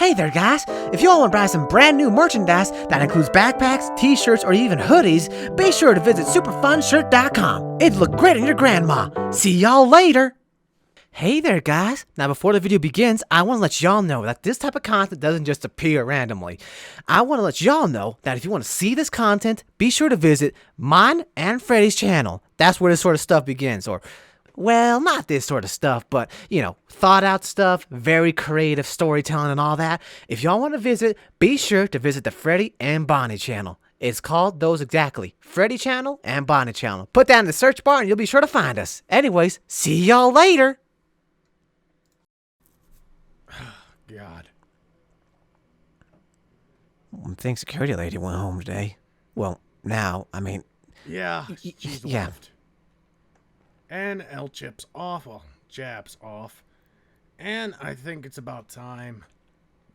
Hey there guys, if you all want to buy some brand new merchandise that includes backpacks, t-shirts, or even hoodies, be sure to visit superfunshirt.com. It'd look great on your grandma. See y'all later! Hey there guys, now before the video begins, I want to let y'all know that this type of content doesn't just appear randomly. I want to let y'all know that if you want to see this content, be sure to visit mine and Freddy's channel. That's where this sort of stuff begins, or well, not this sort of stuff, but, you know, thought out stuff, very creative storytelling and all that. If y'all want to visit, be sure to visit the Freddy and Bonnie channel. It's called those exactly, Freddy channel and Bonnie channel. Put that in the search bar and you'll be sure to find us. Anyways, see y'all later. God. I think security lady went home today. Well, now, I mean... Yeah, she's left. And L-Chip's off, well, Jab's off. And I think it's about time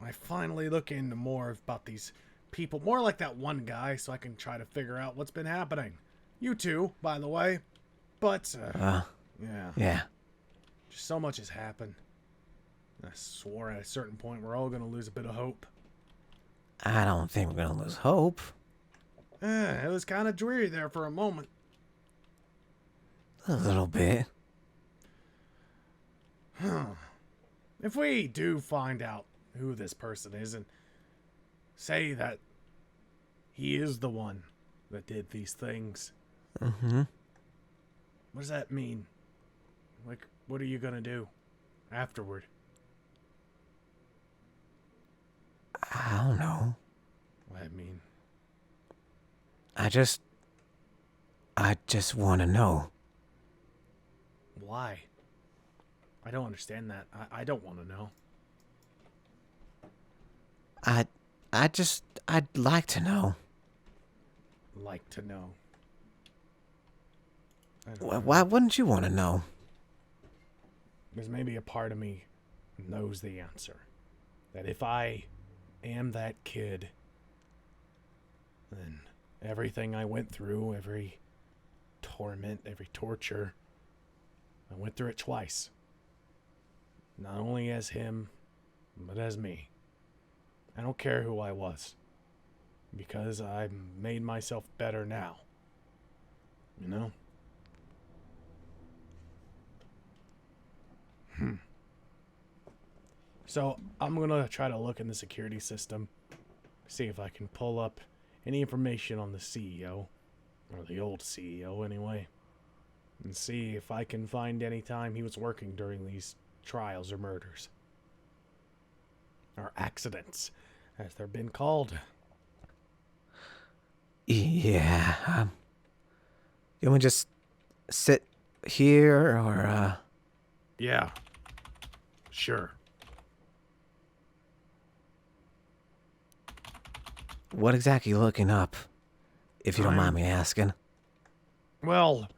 I finally look into more about these people. More like that one guy, so I can try to figure out what's been happening. You too, by the way. But, yeah. Just so much has happened. I swore at a certain point we're all going to lose a bit of hope. I don't think we're going to lose hope. It was kind of dreary there for a moment. A little bit. If we do find out who this person is and say that he is the one that did these things, Mm-hmm. what does that mean? Like, what are you gonna do afterward? I don't know. What I mean? I just want to know. Why? I don't understand that. I don't want to know. I'd like to know. Like to know. Why wouldn't you want to know? There's maybe a part of me knows the answer. That if I am that kid, then everything I went through, every torment, every torture, I went through it twice. Not only as him, but as me. I don't care who I was. Because I've made myself better now. You know? So, I'm gonna try to look in the security system. See if I can pull up any information on the CEO. Or the old CEO, anyway. And see if I can find any time he was working during these trials or murders. Or accidents, as they're been called. Yeah. You want to just sit here, or, Yeah. Sure. What exactly are you looking up, if you don't mind me asking? Well,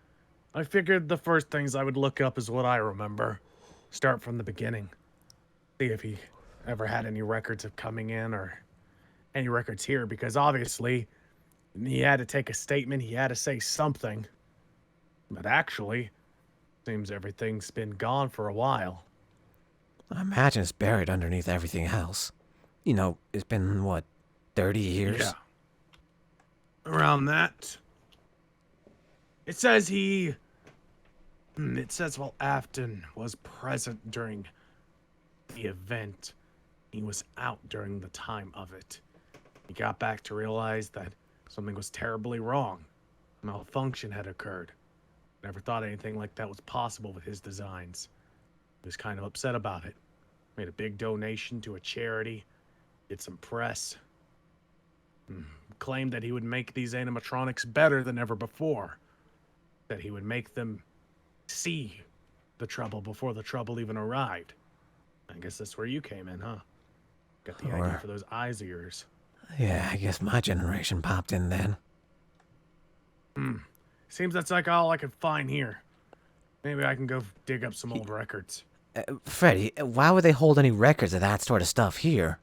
I figured the first things I would look up is what I remember. Start from the beginning. See if he ever had any records of coming in or any records here, because obviously he had to take a statement, he had to say something. But actually, seems everything's been gone for a while. I imagine it's buried underneath everything else. You know, it's been, what, 30 years? Yeah. Around that. It says while Afton was present during the event, he was out during the time of it. He got back to realize that something was terribly wrong. Malfunction had occurred. Never thought anything like that was possible with his designs. He was kind of upset about it. Made a big donation to a charity. Did some press. Claimed that he would make these animatronics better than ever before. That he would make them see the trouble before the trouble even arrived. I guess that's where you came in, huh? Got the idea for those eyes of yours. Yeah, I guess my generation popped in then. Seems that's like all I could find here. Maybe I can go dig up some old records. Freddy, why would they hold any records of that sort of stuff here?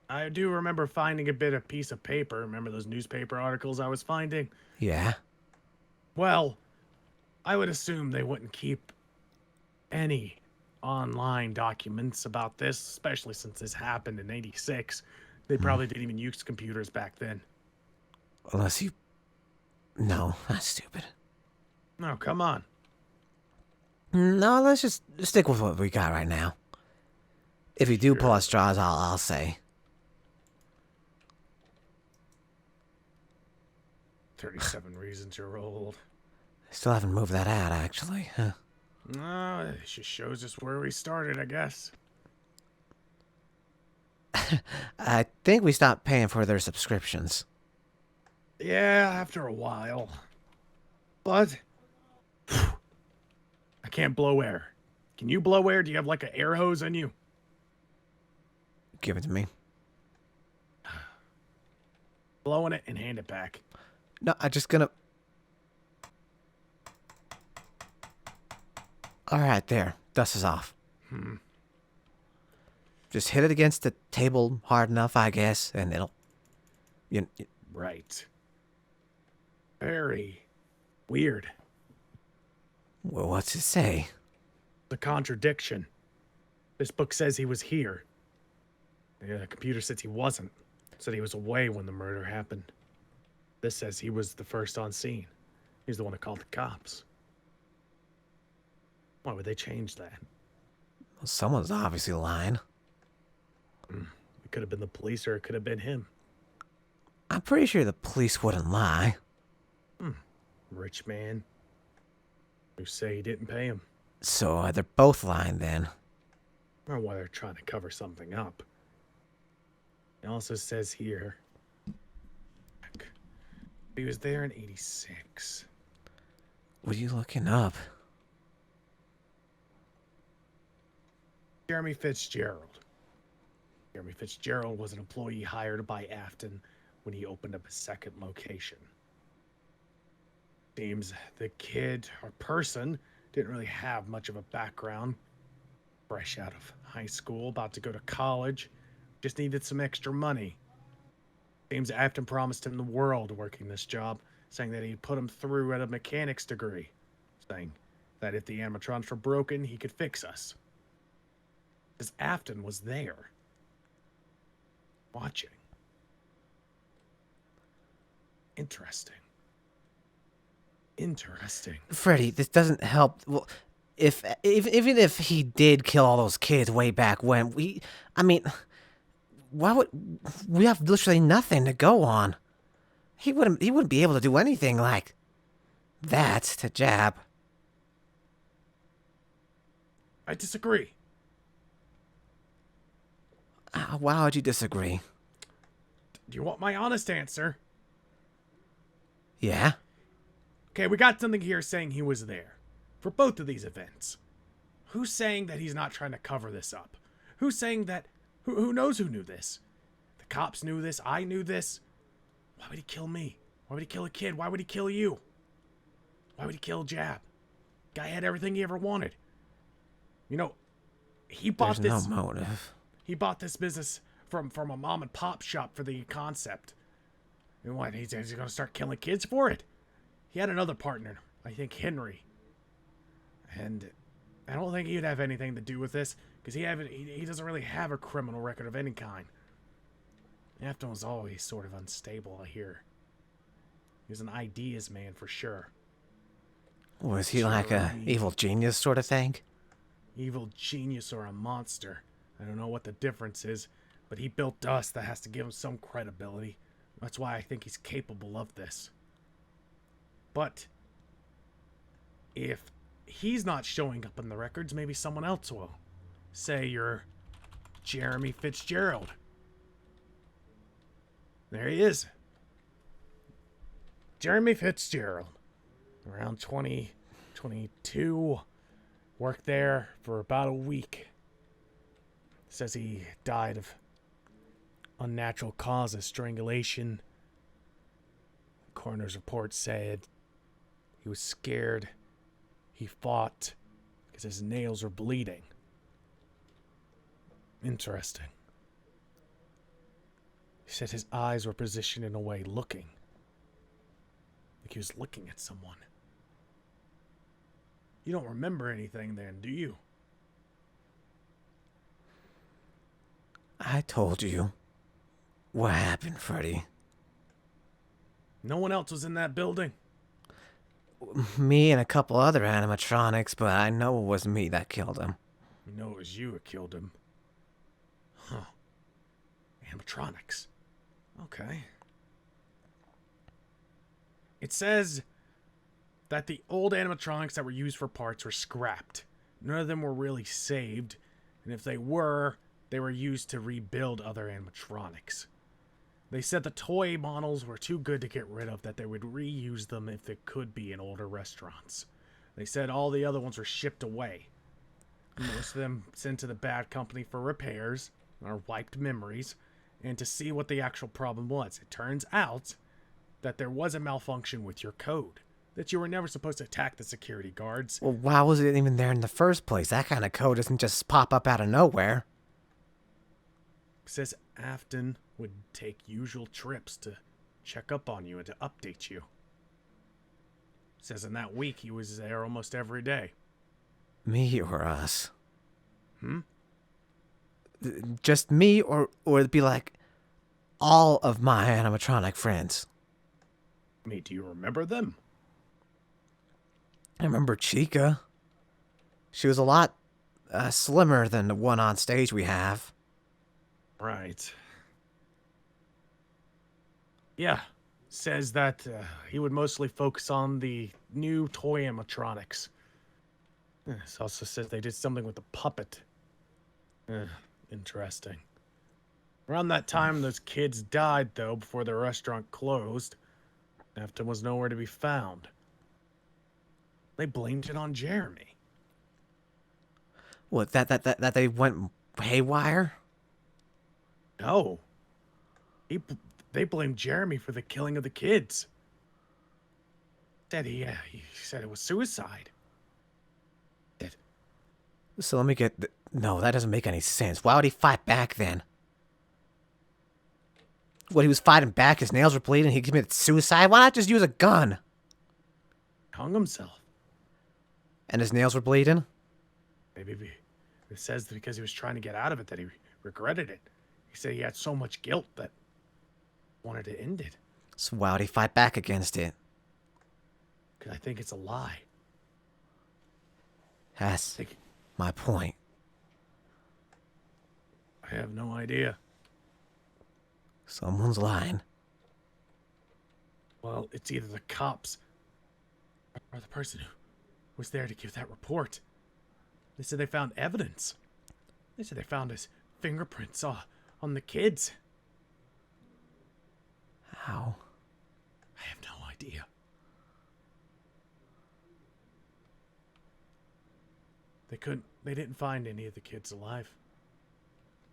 I do remember finding a piece of paper. Remember those newspaper articles I was finding? Yeah? Well, I would assume they wouldn't keep any online documents about this, especially since this happened in '86. They probably didn't even use computers back then. Unless you... No, that's stupid. No, come on. No, let's just stick with what we got right now. If you do pull Sure. out straws, I'll say. 37 reasons you're old. Still haven't moved that ad, actually. Huh. No, it just shows us where we started, I guess. I think we stopped paying for their subscriptions. Yeah, after a while. But I can't blow air. Can you blow air? Do you have like an air hose on you? Give it to me. Blowing it and hand it back. No, I'm just gonna... Alright, there. Dust is off. Just hit it against the table hard enough, I guess, and it'll... Right. Very weird. Well, what's it say? The contradiction. This book says he was here. The computer says he wasn't. Said he was away when the murder happened. This says he was the first on scene. He's the one that called the cops. Why would they change that? Well, someone's obviously lying. It could have been the police or it could have been him. I'm pretty sure the police wouldn't lie. Rich man. Who say he didn't pay him. So they're both lying then. Or why they're trying to cover something up. It also says here... He was there in '86. What are you looking up? Jeremy Fitzgerald. Jeremy Fitzgerald was an employee hired by Afton when he opened up a second location. Seems the kid or person didn't really have much of a background. Fresh out of high school, about to go to college, just needed some extra money. Seems Afton promised him the world working this job, saying that he'd put him through at a mechanics degree, saying that if the animatronics were broken, he could fix us. Because Afton was there, watching. Interesting. Interesting. Freddy, this doesn't help. Well, even if he did kill all those kids way back when, why would we have literally nothing to go on? He wouldn't be able to do anything like that to Jab. I disagree. Why would you disagree? Do you want my honest answer? Yeah? Okay, we got something here saying he was there for both of these events. Who's saying that he's not trying to cover this up? Who's saying that... Who knows who knew this? The cops knew this. I knew this. Why would he kill me? Why would he kill a kid? Why would he kill you? Why would he kill Jab? Guy had everything he ever wanted. You know, he bought There's no motive. He bought this business from a mom and pop shop for the concept. And what, he's going to start killing kids for it? He had another partner, I think Henry. And I don't think he'd have anything to do with this, because he doesn't really have a criminal record of any kind. Afton was always sort of unstable, I hear. He was an ideas man for sure. Was he like a evil genius sort of thing? Evil genius or a monster. I don't know what the difference is, but he built dust that has to give him some credibility. That's why I think he's capable of this. But if he's not showing up in the records, maybe someone else will. Say you're Jeremy Fitzgerald. There he is. Jeremy Fitzgerald. Around 2022. Worked there for about a week. Says he died of unnatural causes, strangulation. The coroner's report said he was scared. He fought because his nails were bleeding. Interesting. He said his eyes were positioned in a way looking. Like he was looking at someone. You don't remember anything then, do you? I told you. What happened, Freddy? No one else was in that building. Me and a couple other animatronics, but I know it was me that killed him. You know it was you who killed him. Huh. Animatronics. Okay. It says that the old animatronics that were used for parts were scrapped. None of them were really saved, and if they were used to rebuild other animatronics. They said the toy models were too good to get rid of, that they would reuse them if it could be in older restaurants. They said all the other ones were shipped away. Most of them sent to the bad company for repairs, or wiped memories, and to see what the actual problem was. It turns out that there was a malfunction with your code, that you were never supposed to attack the security guards. Well, why was it even there in the first place? That kind of code doesn't just pop up out of nowhere. It says Afton would take usual trips to check up on you and to update you. It says in that week he was there almost every day. Me or us? Hmm? Just me, or it'd be like all of my animatronic friends. Do you remember them? I remember Chica. She was a lot slimmer than the one on stage we have. Right. Yeah. Says that he would mostly focus on the new toy animatronics. It also says they did something with the puppet. Interesting. Around that time, those kids died, though, before the restaurant closed. Afton was nowhere to be found. They blamed it on Jeremy. What, that they went haywire? No. They blamed Jeremy for the killing of the kids. He said it was suicide. So let me get... No, that doesn't make any sense. Why would he fight back then? What, he was fighting back, his nails were bleeding, he committed suicide? Why not just use a gun? Hung himself. And his nails were bleeding? Maybe it says that because he was trying to get out of it that he regretted it. He said he had so much guilt that he wanted to end it. So why would he fight back against it? Because I think it's a lie. That's my point. I have no idea. Someone's lying. Well, it's either the cops or the person who was there to give that report. They said they found evidence. They said they found his fingerprints on the kids. How? I have no idea. They didn't find any of the kids alive.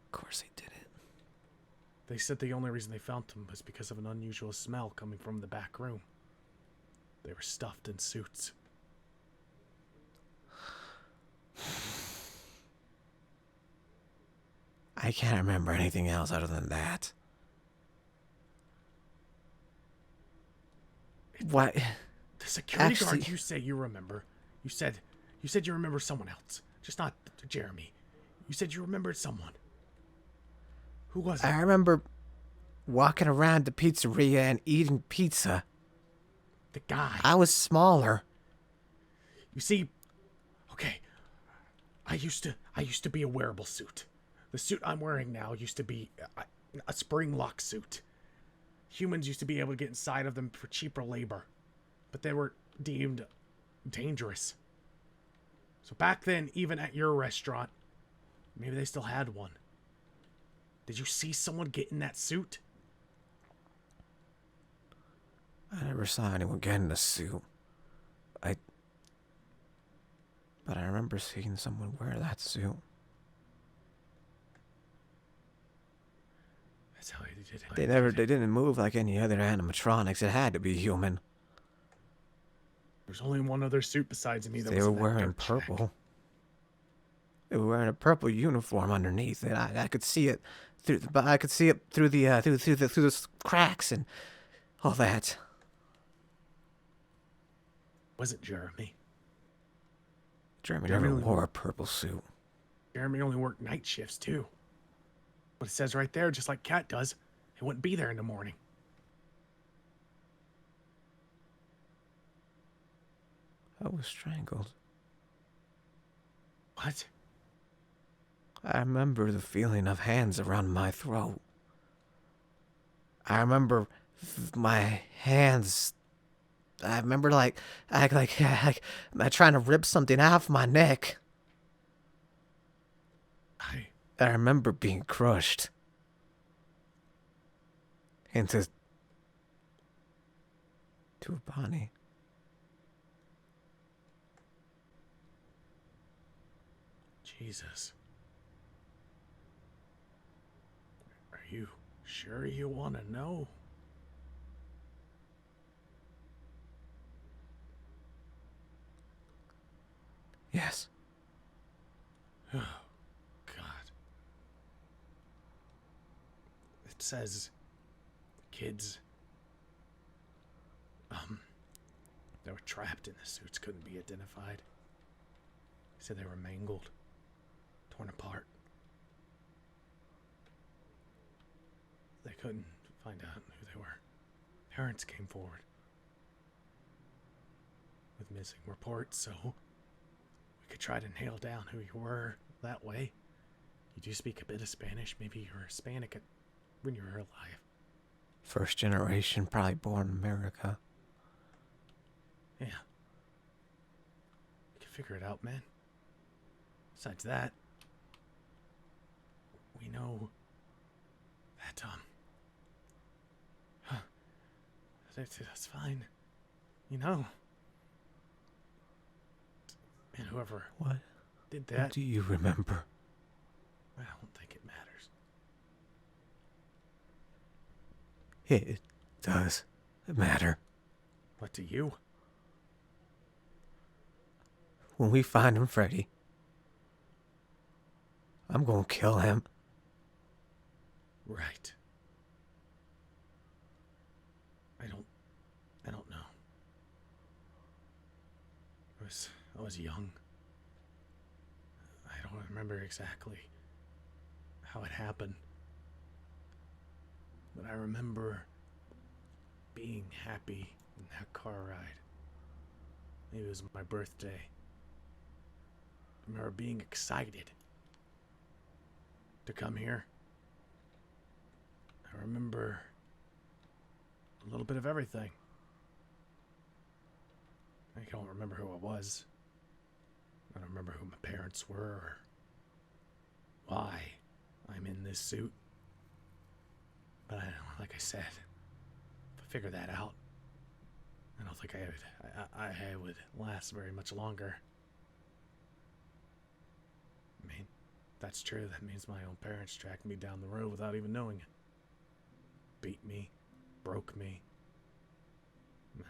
Of course they didn't. They said the only reason they found them was because of an unusual smell coming from the back room. They were stuffed in suits. I can't remember anything else other than that. What? The security guard you say you remember. You said you remember someone else. Just not Jeremy. You said you remembered someone. Who was it? I remember walking around the pizzeria and eating pizza. The guy. I was smaller. You see, okay, I used to be a wearable suit. The suit I'm wearing now used to be a spring lock suit. Humans used to be able to get inside of them for cheaper labor, but they were deemed dangerous. So back then, even at your restaurant, maybe they still had one. Did you see someone get in that suit? I never saw anyone get in a suit. But I remember seeing someone wear that suit. That's how they did it. They didn't move like any other animatronics. It had to be human. There's only one other suit besides me that They was were in that wearing dirt purple. check. They were wearing a purple uniform underneath it. I could see it through the cracks and all that. Was it Jeremy? Jeremy Jeremy never only wore a purple suit. Jeremy only worked night shifts too. But it says right there, just like Cat does, it wouldn't be there in the morning. I was strangled. What? I remember the feeling of hands around my throat. I remember my hands. I remember like trying to rip something off my neck. I remember being crushed into a body. Jesus. Are you sure you want to know? Yes. Oh, God. It says kids, they were trapped in the suits, couldn't be identified. He said they were mangled, torn apart. They couldn't find out who they were. Parents came forward with missing reports, so we could try to nail down who you were that way. You do speak a bit of Spanish. Maybe you were Hispanic when you were alive. First generation, probably born in America. Yeah. We can figure it out, man. Besides that, we know that, that's fine. You know. And whoever What? did that. What do you remember? I don't think it matters. It does matter. What do you? When we find him, Freddy, I'm gonna kill him. Right. I don't know. I was young. I don't remember exactly how it happened. But I remember being happy in that car ride. Maybe it was my birthday. I remember being excited to come here. I remember a little bit of everything. I don't remember who I was. I don't remember who my parents were or why I'm in this suit. But like I said, if I figure that out, I don't think I would last very much longer. I mean, that's true. That means my own parents tracked me down the road without even knowing it. Beat me, broke me, and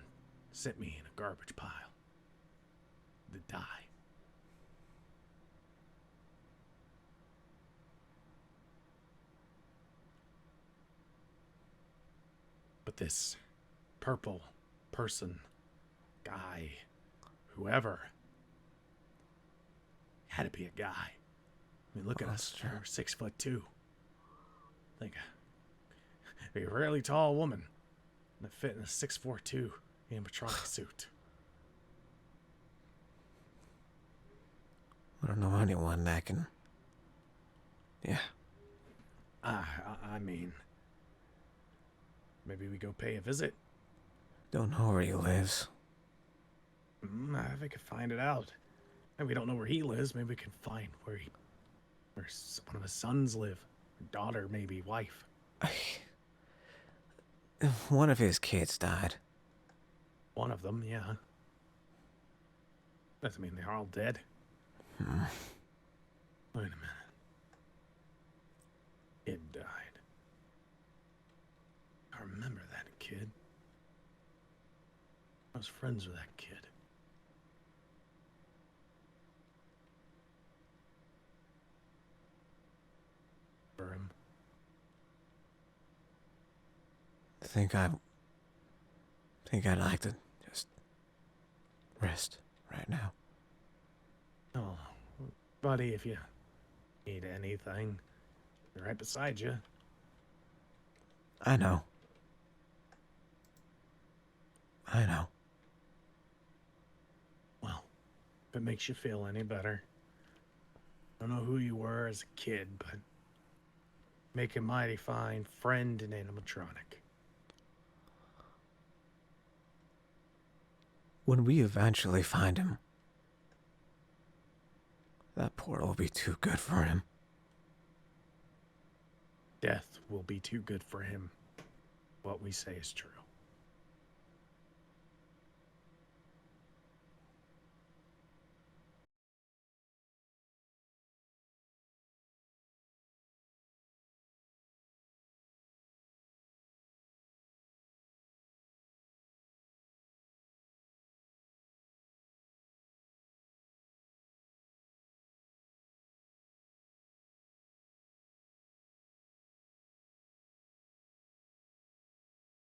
sent me in a garbage pile to die. But this purple person, guy, whoever, had to be a guy. I mean, look at us. We're 6'2". Like a really tall woman that fit in a 6'2" animatronic suit. I don't know anyone that can. Yeah. I mean, maybe we go pay a visit. Don't know where he lives. If we could find it out. Maybe we don't know where he lives. Maybe we can find where one of his sons live. Daughter, maybe, wife. One of his kids died. One of them, yeah. Doesn't mean they're all dead. Wait a minute. It died. I remember that kid. I was friends with that kid. For him. Think I'd like to just rest right now. Oh, buddy, if you need anything, You're right beside you. I know. I know. Well, if it makes you feel any better. I don't know who you were as a kid, but make a mighty fine friend in animatronic. When we eventually find him, that portal will be too good for him. Death will be too good for him. What we say is true.